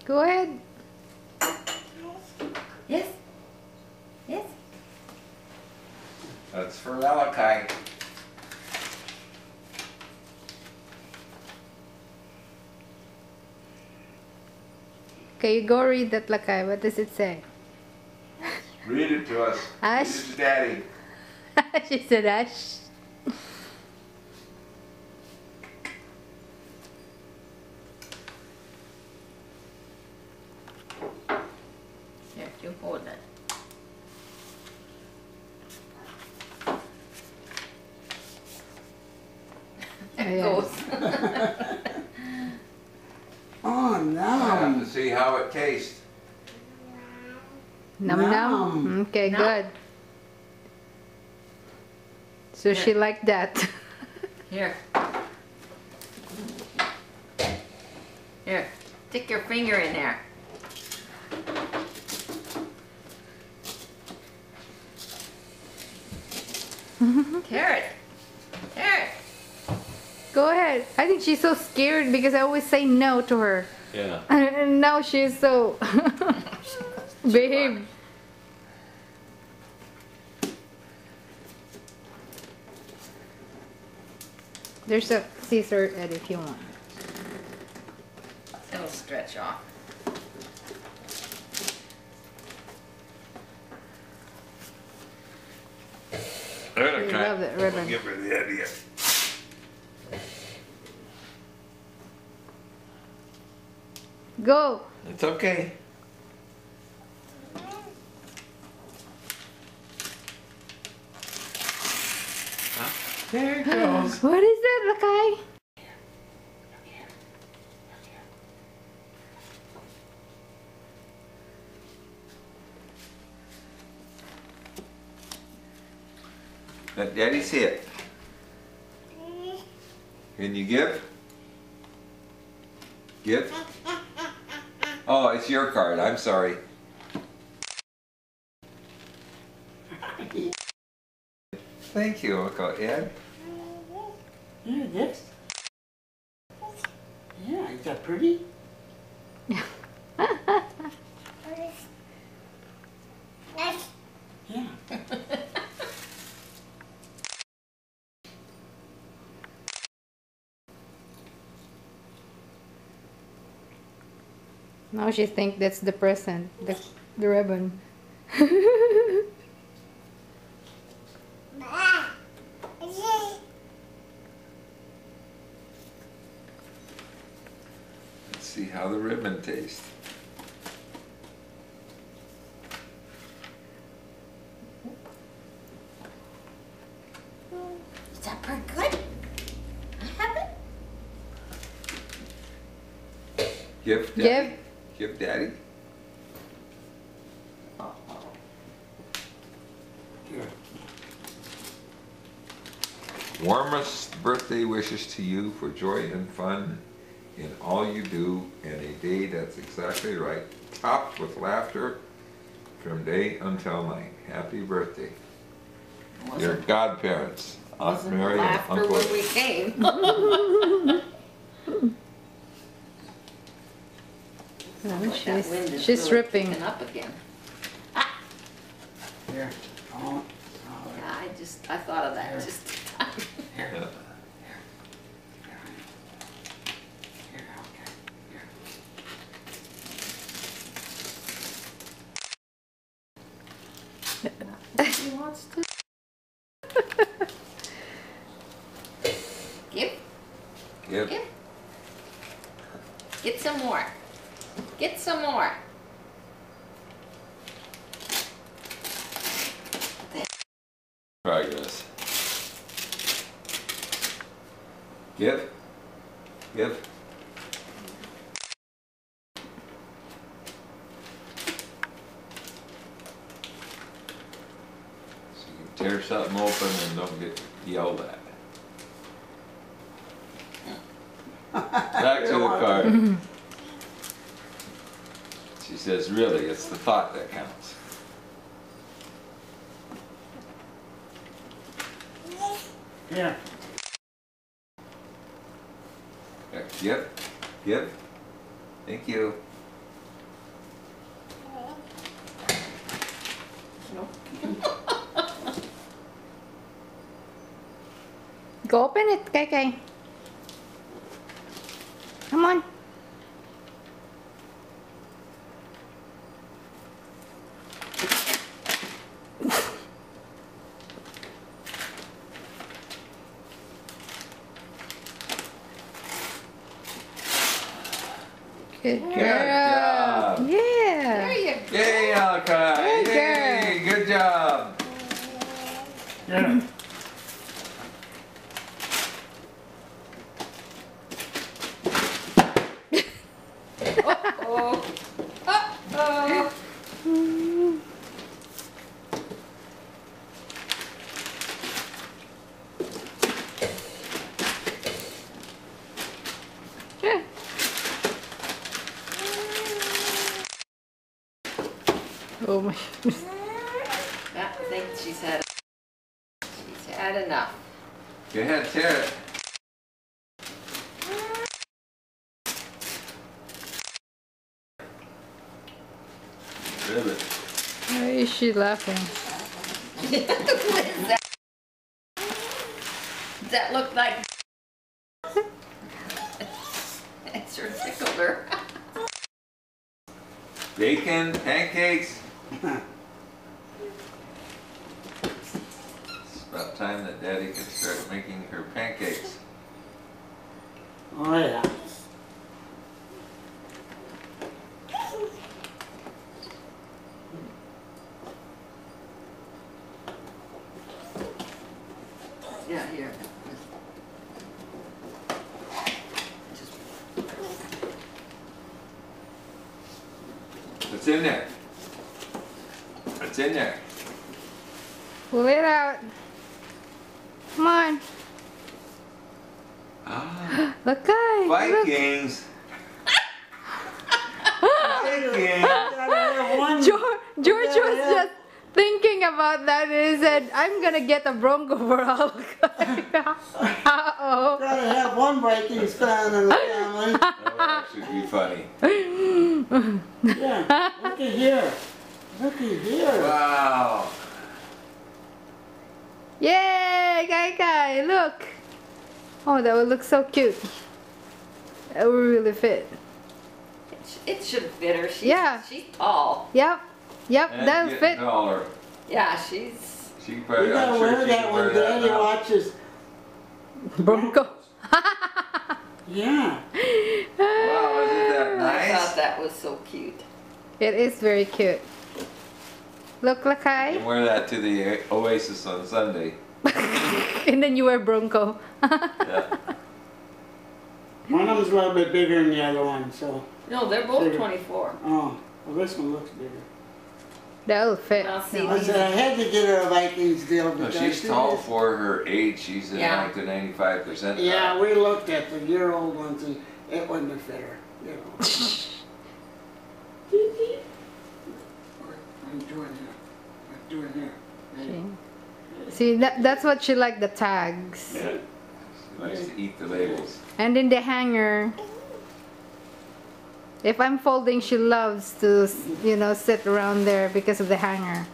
Go ahead. Yes. Yes. That's for Malachi. Okay, you go read that, Lakay. What does it say? Read it to us. Ash. Read it to Daddy. She said Ash. Here, you hold it. There it Yeah. goes. Oh, I no. have to see how it tastes. Num num. Num. Okay, Num. good. So she liked that. Here. Here. Stick your finger in there. Carrot. Carrot. Go ahead. I think she's so scared because I always say no to her. Yeah. And now she's so behave. There's a scissor, Ed, if you want. It'll stretch off. Okay. love that ribbon. Give her the idea. Go. It's okay. There it goes. What is that, Lakay? Let Daddy see it. Can you give? Give? Oh, it's your card. I'm sorry. Thank you, Uncle Ed. There it is. Yeah, is that pretty? Yeah. Now she think that's the present, the ribbon. Let's see how the ribbon tastes. Is that pretty good? I have it. Give Daddy. Give. Give Daddy. Here. Warmest birthday wishes to you for joy and fun in all you do, and a day that's exactly right, topped with laughter from day until night. Happy birthday. Your godparents, Aunt Wasn't Mary and laughter Uncle. when we came. No, That wind is she's really ripping. picking up again. Here. Oh, Yeah, I thought of that Here. just in time. here. Yeah. Here, okay. Here. He wants to. Give. Give. Give. Get some more. Get some more. Progress. Give. Give. So you tear something open and don't get yelled at. Back to the card. She says, really, it's the thought that counts. Here. Give. Give. Thank you. Go open it, Kai Kai. Come on. Good girl. job. Yeah. There you go. Yay, Alakai! Good Yay! Good job! Yeah. Oh. Uh-oh. Sure. Oh my goodness. I think she's had enough. Go ahead, tear it. Ribbit. Why is she laughing? What is that? Does that look like? It sure tickled her. Bacon, pancakes. It's about time that Daddy can start making her pancakes. Oh yeah. Yeah, here. Just What's in there? What's in there? Pull it out. Come on. Ah, Look, guys. Look. Vikings. Vikings. Gotta have one. George was just thinking about that and he said, I'm gonna get a Bronco for all. Uh-oh. Gotta have one Vikings fan in the family. Oh, that should be funny. Yeah. Look at here. Look at here. Wow. Yay, Kai Kai, look. Oh, that would look so cute. That would really fit. it should fit her. She's, Yeah. She's tall. Yep, And that'll getting fit. taller. Yeah, she's. She You probably, gotta I'm sure wear she that can when wear that Daddy now. watches. Bronco. Yeah. Wow, isn't that I thought nice? that was so cute. It is very cute. Look, You Lakai. can wear that to the Oasis on Sunday. And then you wear Bronco. Yeah. One of them's a little bit bigger than the other one, so. No, they're both Bigger. 24. Oh, well, this one looks bigger. That'll fit. Well, see, I said I had to get her a Vikings deal No, because she's she tall is- for her age. She's in Yeah. like the 95%. Yeah, we looked at the year-old ones and it wouldn't have fit her, you know. I'm doing here. I'm doing here. See, that's what she liked, the tags. Yeah. She likes to eat the labels. And in the hanger, if I'm folding, she loves to, you know, sit around there because of the hanger.